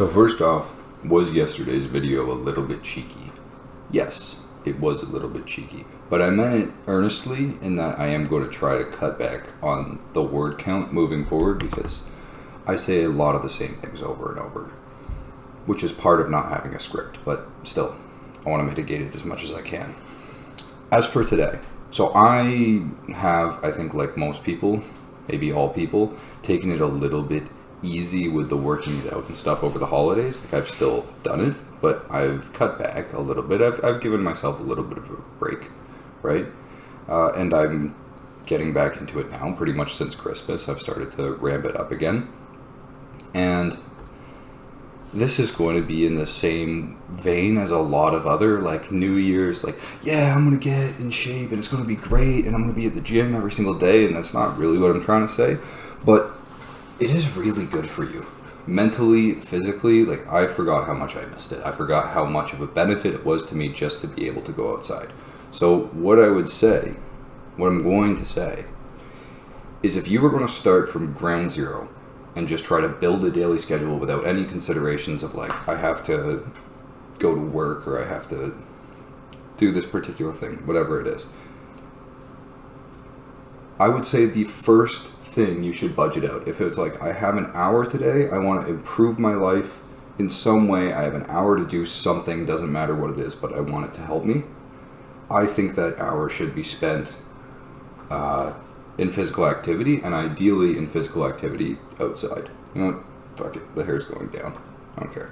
So first off, was yesterday's video a little bit cheeky? Yes, it was a little bit cheeky, but I meant it earnestly in that I am going to try to cut back on the word count moving forward because I say a lot of the same things over and over, which is part of not having a script, but still, I want to mitigate it as much as I can. As for today, so I have, I think like most people, maybe all people, taken it a little bit easy with the working it out and stuff over the holidays. Like I've still done it, but I've cut back a little bit. I've given myself a little bit of a break, right? And I'm getting back into it now. Pretty much since Christmas, I've started to ramp it up again. And this is going to be in the same vein as a lot of other like New Year's, like, yeah, I'm going to get in shape and it's going to be great and I'm going to be at the gym every single day. And that's not really what I'm trying to say, but it is really good for you. Mentally, physically, like I forgot how much I missed it. I forgot how much of a benefit it was to me just to be able to go outside. So what I would say, what I'm going to say, is if you were going to start from ground zero and just try to build a daily schedule without any considerations of like, I have to go to work or I have to do this particular thing, whatever it is, I would say the first thing you should budget out. If it's like, I have an hour today, I want to improve my life in some way, I have an hour to do something, doesn't matter what it is, but I want it to help me, I think that hour should be spent in physical activity, and ideally in physical activity outside. You know what? Fuck it. The hair's going down. I don't care.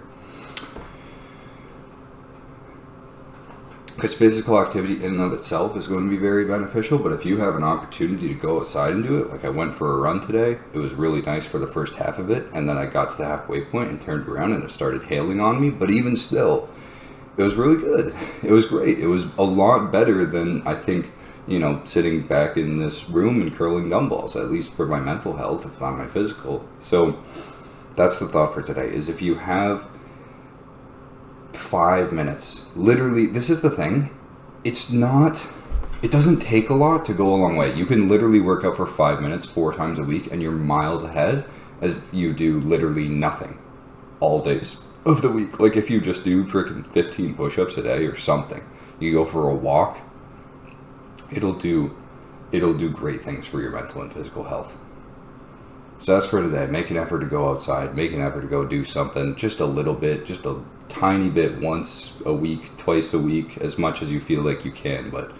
Because physical activity in and of itself is going to be very beneficial, but if you have an opportunity to go outside and do it, like I went for a run today, it was really nice for the first half of it, and then I got to the halfway point and turned around and it started hailing on me, but even still, it was really good. It was great. It was a lot better than, I think, you know, sitting back in this room and curling dumbbells, at least for my mental health, if not my physical. So that's the thought for today, is if you have 5 minutes, literally, this is the thing, it doesn't take a lot to go a long way. You can literally work out for 5 minutes 4 times a week and you're miles ahead as if you do literally nothing all days of the week. Like if you just do freaking 15 push-ups a day or something, you go for a walk, it'll do great things for your mental and physical health. So that's for today. Make an effort to go outside, make an effort to go do something, just a little bit, just a tiny bit, once a week, twice a week, as much as you feel like you can, but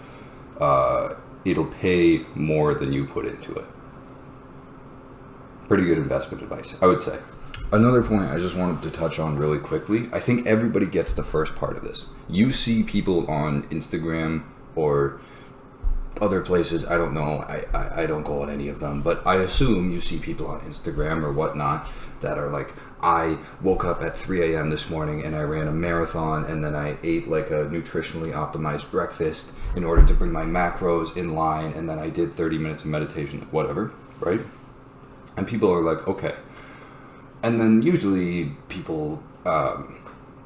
it'll pay more than you put into it. Pretty good investment advice, I would say. Another point I just wanted to touch on really quickly, I think everybody gets the first part of this. You see people on Instagram or other places, I don't know, I don't go on any of them, but I assume you see people on Instagram or whatnot that are like, I woke up at 3 a.m. this morning and I ran a marathon and then I ate like a nutritionally optimized breakfast in order to bring my macros in line, and then I did 30 minutes of meditation, like whatever, right? And people are like, okay. And then usually people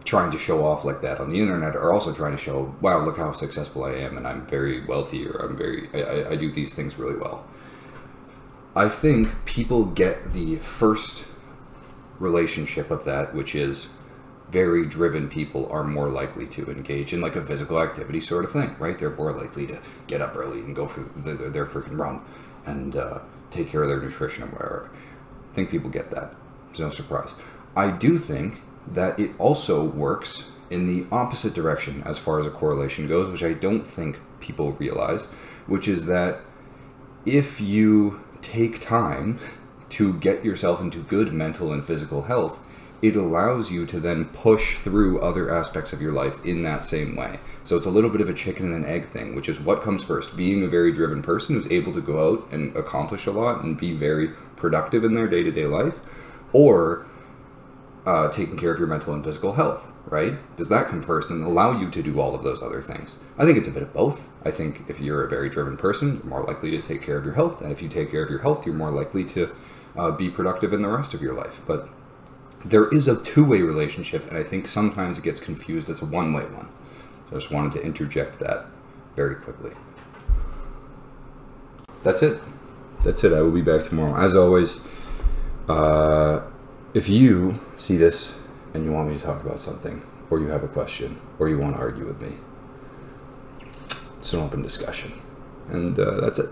trying to show off like that on the internet are also trying to show, wow, look how successful I am and I'm very wealthy, or I do these things really well. I think people get the first relationship of that, which is very driven people are more likely to engage in like a physical activity sort of thing, right? They're more likely to get up early and go for their freaking run and take care of their nutrition and whatever. I think people get that. It's no surprise. I do think that it also works in the opposite direction as far as a correlation goes, which I don't think people realize, which is that if you take time to get yourself into good mental and physical health, it allows you to then push through other aspects of your life in that same way. So it's a little bit of a chicken and egg thing, which is what comes first, being a very driven person who's able to go out and accomplish a lot and be very productive in their day-to-day life, or taking care of your mental and physical health, right? Does that come first and allow you to do all of those other things? I think it's a bit of both. I think if you're a very driven person, you're more likely to take care of your health. And if you take care of your health, you're more likely to be productive in the rest of your life. But there is a two-way relationship, and I think sometimes it gets confused as a one-way one. So I just wanted to interject that very quickly. That's it. I will be back tomorrow. As always, if you see this and you want me to talk about something, or you have a question, or you want to argue with me, it's an open discussion. And that's it.